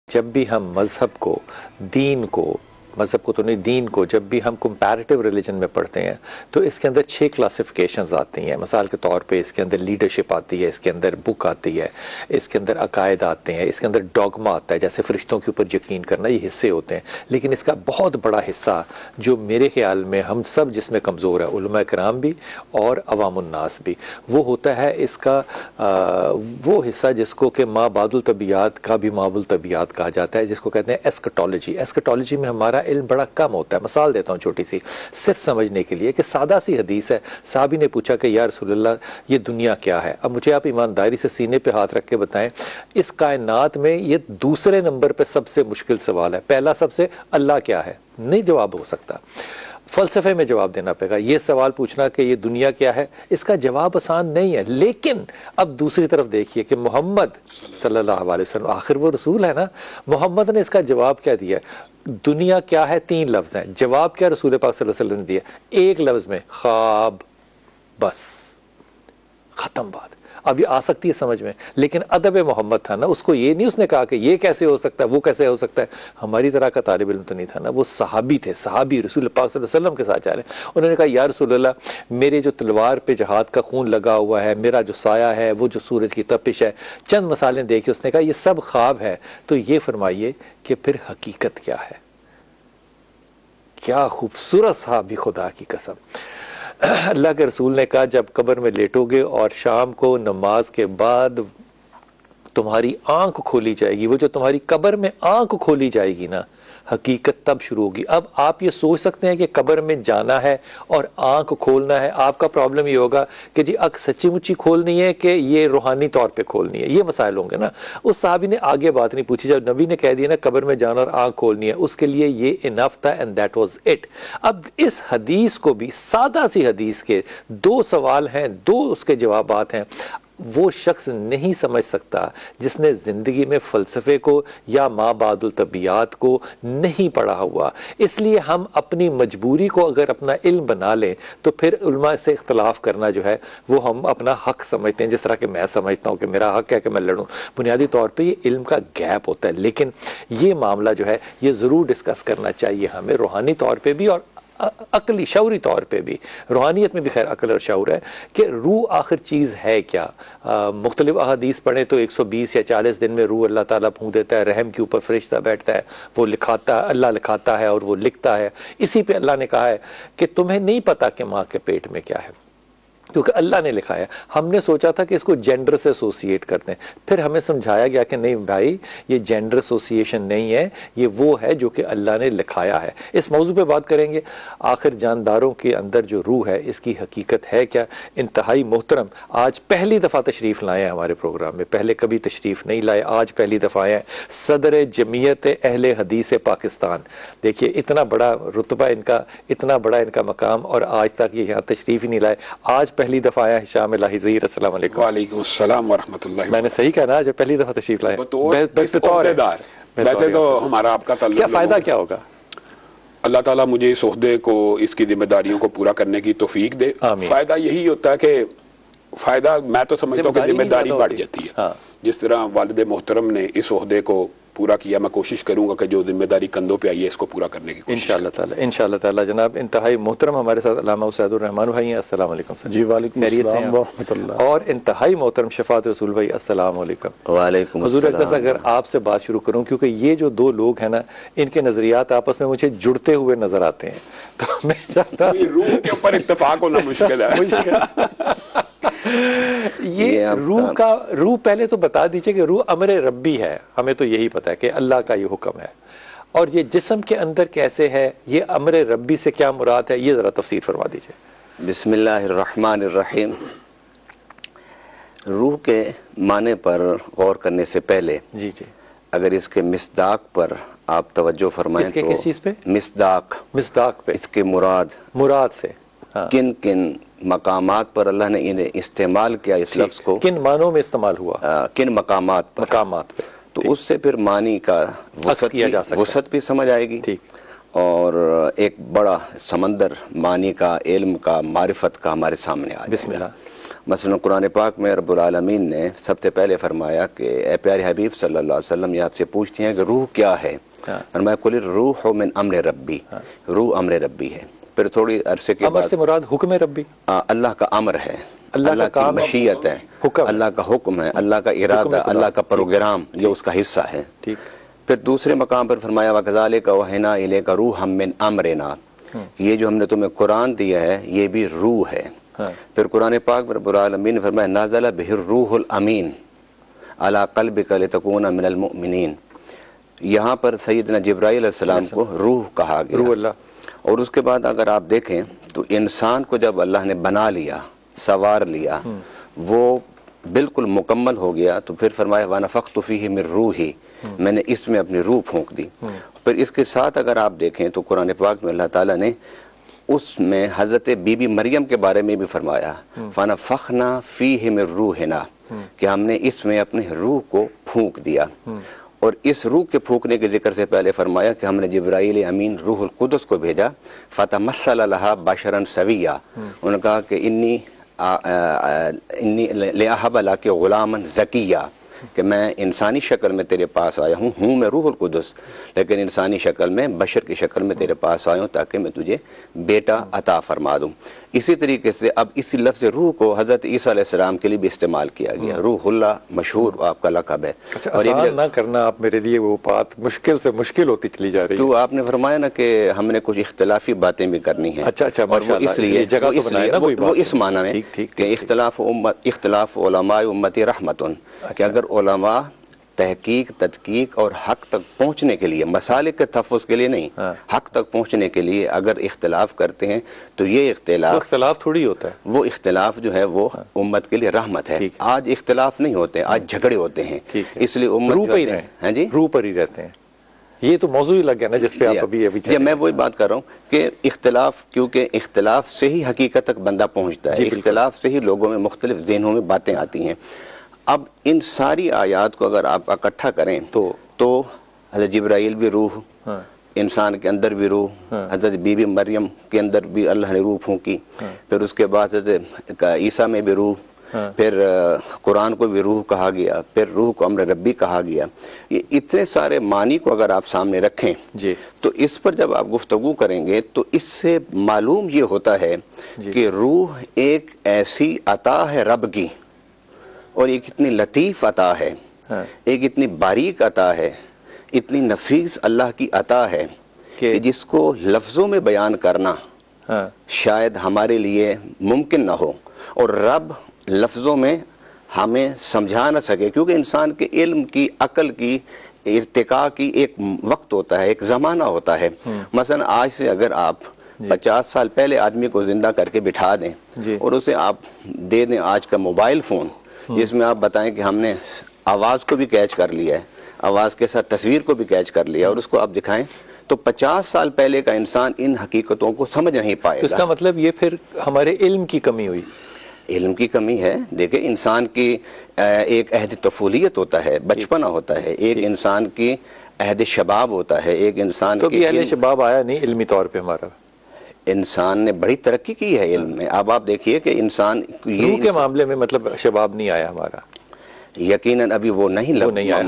جب بھی ہم مذہب کو تو نہیں، دین کو جب بھی ہم کمپیریٹیو ریلیجن میں پڑھتے ہیں تو اس کے اندر 6 کلاسیفیکیشنز آتی ہیں. مثال کے طور پہ اس کے اندر لیڈرشپ آتی ہے، اس کے اندر بک آتی ہے، اس کے اندر عقائد آتے ہیں، اس کے اندر ڈوگما آتا ہے، جیسے فرشتوں کے اوپر یقین کرنا، یہ حصے ہوتے ہیں. لیکن اس کا بہت بڑا حصہ جو میرے خیال میں ہم سب جس میں کمزور ہے، علماء کرام بھی اور عوام الناس بھی، وہ ہوتا ہے اس کا وہ حصہ جس کو کہ ما بعد الطبیعات کا بھی ما الطبیعات کہا جاتا ہے، جس کو کہتے ہیں ایسکٹولوجی. ایسکٹولوجی میں ہمارا علم بڑا کم ہوتا ہے. مثال دیتا ہوں چھوٹی سی، صرف سمجھنے کے لیے کہ سادہ سی حدیث ہے. صحابی نے پوچھا کہ یا رسول اللہ یہ دنیا کیا ہے؟ اب مجھے آپ ایمانداری سے سینے پہ ہاتھ رکھ کے بتائیں، اس کائنات میں یہ دوسرے نمبر پہ سب سے مشکل سوال ہے. پہلا سب سے اللہ کیا ہے نہیں جواب ہو سکتا، فلسفے میں جواب دینا پڑے گا. یہ سوال پوچھنا کہ یہ دنیا کیا ہے، اس کا جواب آسان نہیں ہے. لیکن اب دوسری طرف دیکھیے کہ محمد صلی اللہ علیہ وسلم، آخر وہ رسول ہے نا، محمد نے اس کا جواب کیا دیا؟ دنیا کیا ہے 3 لفظ ہیں. جواب کیا رسول پاک صلی اللہ علیہ وسلم نے دیا؟ 1 لفظ میں، خواب. بس ختم بات. اب یہ آ سکتی ہے سمجھ میں، لیکن ادب محمد تھا نا، اس کو یہ نہیں اس نے کہا کہ یہ کیسے ہو سکتا ہے، وہ کیسے ہو سکتا ہے. ہماری طرح کا طالب علم تو نہیں تھا نا، وہ صحابی تھے، صحابی رسول پاک صلی اللہ علیہ وسلم کے ساتھ جا رہے ہیں. انہوں نے کہا یا رسول اللہ میرے جو تلوار پہ جہاد کا خون لگا ہوا ہے، میرا جو سایہ ہے، وہ جو سورج کی تپش ہے، چند مثالیں دے کے اس نے کہا یہ سب خواب ہے. تو یہ فرمائیے کہ پھر حقیقت کیا ہے؟ کیا خوبصورت صحابی، خدا کی قسم. اللہ کے رسول نے کہا جب قبر میں لیٹو گے اور شام کو نماز کے بعد تمہاری آنکھ کھولی جائے گی، وہ جو تمہاری قبر میں آنکھ کھولی جائے گی نا، حقیقت تب شروع ہوگی. اب آپ یہ سوچ سکتے ہیں کہ قبر میں جانا ہے اور آنکھ کھولنا ہے. آپ کا پرابلم یہ ہوگا کہ جی آنکھ سچی مچی کھولنی ہے کہ یہ روحانی طور پہ کھولنی ہے، یہ مسائل ہوں گے نا. اس صحابی نے آگے بات نہیں پوچھی، جب نبی نے کہہ دیا نا قبر میں جانا اور آنکھ کھولنی ہے، اس کے لیے یہ انف تھا، اینڈ دیٹ واز اٹ. اب اس حدیث کو بھی، سادہ سی حدیث کے 2 سوال ہیں، 2 اس کے جوابات ہیں. وہ شخص نہیں سمجھ سکتا جس نے زندگی میں فلسفے کو یا ما بعد الطبیعات کو نہیں پڑھا ہوا. اس لیے ہم اپنی مجبوری کو اگر اپنا علم بنا لیں تو پھر علماء سے اختلاف کرنا جو ہے وہ ہم اپنا حق سمجھتے ہیں، جس طرح کہ میں سمجھتا ہوں کہ میرا حق ہے کہ میں لڑوں. بنیادی طور پہ یہ علم کا گیپ ہوتا ہے. لیکن یہ معاملہ جو ہے یہ ضرور ڈسکس کرنا چاہیے ہمیں، روحانی طور پہ بھی اور عقلی شعوری طور پہ بھی. روحانیت میں بھی خیر عقل اور شعور ہے کہ روح آخر چیز ہے کیا. مختلف احادیث پڑھیں تو 120 یا 40 دن میں روح اللہ تعالیٰ پھونک دیتا ہے، رحم کے اوپر فرشتہ بیٹھتا ہے، وہ لکھاتا ہے، اللہ لکھاتا ہے اور وہ لکھتا ہے. اسی پہ اللہ نے کہا ہے کہ تمہیں نہیں پتا کہ ماں کے پیٹ میں کیا ہے، کیونکہ اللہ نے لکھا ہے. ہم نے سوچا تھا کہ اس کو جینڈر سے ایسوسیٹ کرتے ہیں، پھر ہمیں سمجھایا گیا کہ نہیں بھائی یہ جینڈر ایسوسیشن نہیں ہے، یہ وہ ہے جو کہ اللہ نے لکھایا ہے. اس موضوع پہ بات کریں گے. آخر جانداروں کے اندر جو روح ہے اس کی حقیقت ہے کیا؟ انتہائی محترم آج پہلی دفعہ تشریف لائے ہیں ہمارے پروگرام میں، پہلے کبھی تشریف نہیں لائے، آج پہلی دفعہ آئے ہیں. صدر جمعیت اہل حدیث پاکستان. دیکھیے اتنا بڑا رتبہ ان کا، اتنا بڑا ان کا مقام، اور آج تک یہ یہاں تشریف ہی نہیں لائے. آج پہلی دفعہ آیا ہشام الہی ظہیر. السلام علیکم. وعلیکم السلام ورحمۃ اللہ. میں نے صحیح کہا نا، جب پہلی دفعہ تشریف لائے ویسے تو ہمارا آپ کا تعلق، کیا فائدہ کیا ہوگا؟ اللہ تعالیٰ مجھے اس عہدے کو، اس کی ذمہ داریوں کو پورا کرنے کی توفیق دے. فائدہ یہی ہوتا ہے کہ فائدہ میں تو سمجھتا ہوں کہ ذمہ داری بڑھ جاتی ہے. جس طرح والد محترم نے اس عہدے کو پورا کیا، میں کوشش کروں گا کہ جو ذمہ داری کندھوں پہ آئی ہے اس کو پورا کرنے کی کوشش انشاءاللہ تعالی. انشاءاللہ تعالی. جناب انتہائی محترم ہمارے ساتھ علامہ اسید الرحمان بھائی ہیں. السلام علیکم سر. جی وعلیکم السلام ورحمۃ اللہ. اور انتہائی محترم شفاعت رسول بھائی. السلام علیکم. وعلیکم حضور اقدس اگر آپ سے بات شروع کروں، کیونکہ یہ جو 2 لوگ ہیں نا ان کے نظریات آپس میں مجھے جڑتے ہوئے نظر آتے ہیں، تو میں چاہتا ہوں روح کے اوپر اتفاق ہونا مشکل ہے. یہ روح پہلے تو بتا دیجئے کہ روح امر ربی ہے، ہمیں تو یہی پتا ہے کہ اللہ کا یہ حکم ہے. اور یہ جسم کے اندر کیسے ہے، یہ امر ربی سے کیا مراد ہے، یہ ذرا تفسیر فرما دیجئے. بسم اللہ الرحمن الرحیم. روح کے معنی پر غور کرنے سے پہلے جی اگر اس کے مصداق پر آپ توجہ فرمائیں تو کس چیز پہ؟ مصداق پہ، اس کے مراد سے کن کن مقامات پر اللہ نے انہیں استعمال کیا، اس لفظ کو کن معنوں میں استعمال ہوا، کن مقامات پہ، تو اس سے پھر معنی کا وسعت بھی سمجھ آئے گی. اور ایک بڑا سمندر معنی کا، علم کا، معرفت کا ہمارے سامنے آ جائے. بسم اللہ. مثلا قرآن پاک میں رب العالمین نے سب سے پہلے فرمایا کہ اے پیارے حبیب صلی اللہ علیہ وسلم، یہ آپ سے پوچھتے ہیں کہ روح کیا ہے؟ فرمایا قل الروح من امر ربی، روح امر ربی ہے۔ پھر تھوڑی عرصے کے بعد، امر سے مراد حکم ربی، اللہ کا امر ہے، اللہ کی مشیت ہے، اللہ کا حکم ہے، اللہ کا ارادہ، اللہ کا پروگرام، یہ اس کا حصہ ہے۔ پھر دوسرے مقام پر فرمایا وَكَذَلِكَ أَوْحَيْنَا إِلَيْكَ رُوحًا مِّنْ أَمْرِنَا، یہ جو ہم نے تمہیں قرآن دیا ہے یہ بھی روح ہے۔ پھر قرآن پاک رب العالمین نے فرمایا نازل بہ الروح الامین علی قلبک لتکون من المؤمنین، یہاں پر سیدنا جبرائیل علیہ السلام کو روح کہا گیا، روح اللہ۔ اور اس کے بعد اگر آپ دیکھیں تو انسان کو جب اللہ نے بنا لیا، سوار لیا، وہ بالکل مکمل ہو گیا، تو پھر فرمایا وَنَفَخْتُ فِيهِ مِن رُوحِي، میں نے اس میں اپنی روح پھونک دی۔ پھر اس کے ساتھ اگر آپ دیکھیں تو قرآن پاک میں اللہ تعالیٰ نے اس میں حضرت بی بی مریم کے بارے میں بھی فرمایا فَنَفَخْنَا فِيهِ مِن رُوحِنَا، کہ ہم نے اس میں اپنے روح کو پھونک دیا۔ اور اس روح کے پھونکنے کے ذکر سے پہلے فرمایا کہ ہم نے جبرائیل امین روح القدس کو بھیجا، فَتَمَثَّلَ لَهَا بَشَرًا سَوِيًّا، انہوں نے کہا کہ انی لِأَهَبَ لَكَ غُلَامًا زَكِيًّا، کہ میں انسانی شکل میں تیرے پاس آیا ہوں میں روح القدس، لیکن انسانی شکل میں، بشر کی شکل میں تیرے پاس آیا ہوں تاکہ میں تجھے بیٹا عطا فرما دوں۔ اسی طریقے سے اب اسی لفظ روح کو حضرت عیسیٰ علیہ السلام کے لیے بھی استعمال کیا گیا، روح اللہ مشہور آپ کا لقب ہے۔ اور آسان نہ کرنا آپ میرے لیے، وہ بات مشکل سے مشکل ہوتی چلی جا رہی ہے، تو آپ نے فرمایا نا کہ ہم نے کچھ اختلافی باتیں بھی کرنی ہیں، اور وہ اس لیے وہ اس معنی میں کہ اختلاف علماء امتی رحمتن، کہ اگر علماء تحقیق، تدقیق اور حق تک پہنچنے کے لیے، مسالک کے تحفظ کے لیے نہیں، حق تک پہنچنے کے لیے اگر اختلاف کرتے ہیں تو یہ اختلاف تھوڑی ہوتا ہے، وہ اختلاف جو ہے وہ امت کے لیے رحمت ہے۔ آج اختلاف نہیں ہوتے، آج جھگڑے ہوتے ہیں، اس لیے امت روح پر ہی رہتے ہیں۔ یہ تو موضوع ہی لگ گیا نا جس پہ آپ ابھی میں وہی بات کر رہا ہوں کہ اختلاف، کیونکہ اختلاف سے ہی حقیقت تک بندہ پہنچتا ہے، اختلاف سے ہی لوگوں میں مختلف ذہنوں میں باتیں آتی ہیں۔ اب ان ساری آیات کو اگر آپ اکٹھا کریں تو حضرت جبرائیل بھی روح، انسان کے اندر بھی روح، حضرت بی بی مریم کے اندر بھی اللہ نے روح پھونکی، پھر اس کے بعد حضرت عیسیٰ میں بھی روح، پھر قرآن کو بھی روح کہا گیا، پھر روح کو امر ربی کہا گیا۔ یہ اتنے سارے معنی کو اگر آپ سامنے رکھیں تو اس پر جب آپ گفتگو کریں گے تو اس سے معلوم یہ ہوتا ہے کہ روح ایک ایسی عطا ہے رب کی، اور ایک اتنی لطیف عطا ہے، ایک اتنی باریک عطا ہے، اتنی نفیس اللہ کی عطا ہے کہ جس کو لفظوں میں بیان کرنا شاید ہمارے لیے ممکن نہ ہو، اور رب لفظوں میں ہمیں سمجھا نہ سکے، کیونکہ انسان کے علم کی، عقل کی، ارتقاء کی ایک وقت ہوتا ہے، ایک زمانہ ہوتا ہے۔ مثلا آج سے اگر آپ 50 سال پہلے آدمی کو زندہ کر کے بٹھا دیں اور اسے آپ دے دیں آج کا موبائل فون، جس میں آپ بتائیں کہ ہم نے آواز کو بھی کیچ کر لیا ہے، آواز کے ساتھ تصویر کو بھی کیچ کر لیا، اور اس کو آپ دکھائیں تو 50 سال پہلے کا انسان ان حقیقتوں کو سمجھ نہیں پائے گا۔ اس کا مطلب یہ پھر ہمارے علم کی کمی ہوئی، علم کی کمی ہے۔ دیکھیں انسان کی ایک عہد طفولیت ہوتا ہے، بچپنا ہوتا ہے، ایک انسان کی عہد شباب ہوتا ہے، ایک انسان تو عہد شباب آیا نہیں علمی طور پہ ہمارا، انسان نے بڑی ترقی کی ہے علم میں۔ اب آپ دیکھیے کہ انسان روح کے معاملے میں مطلب شباب نہیں آیا ہمارا، یقیناً ابھی وہ نہیں آیا۔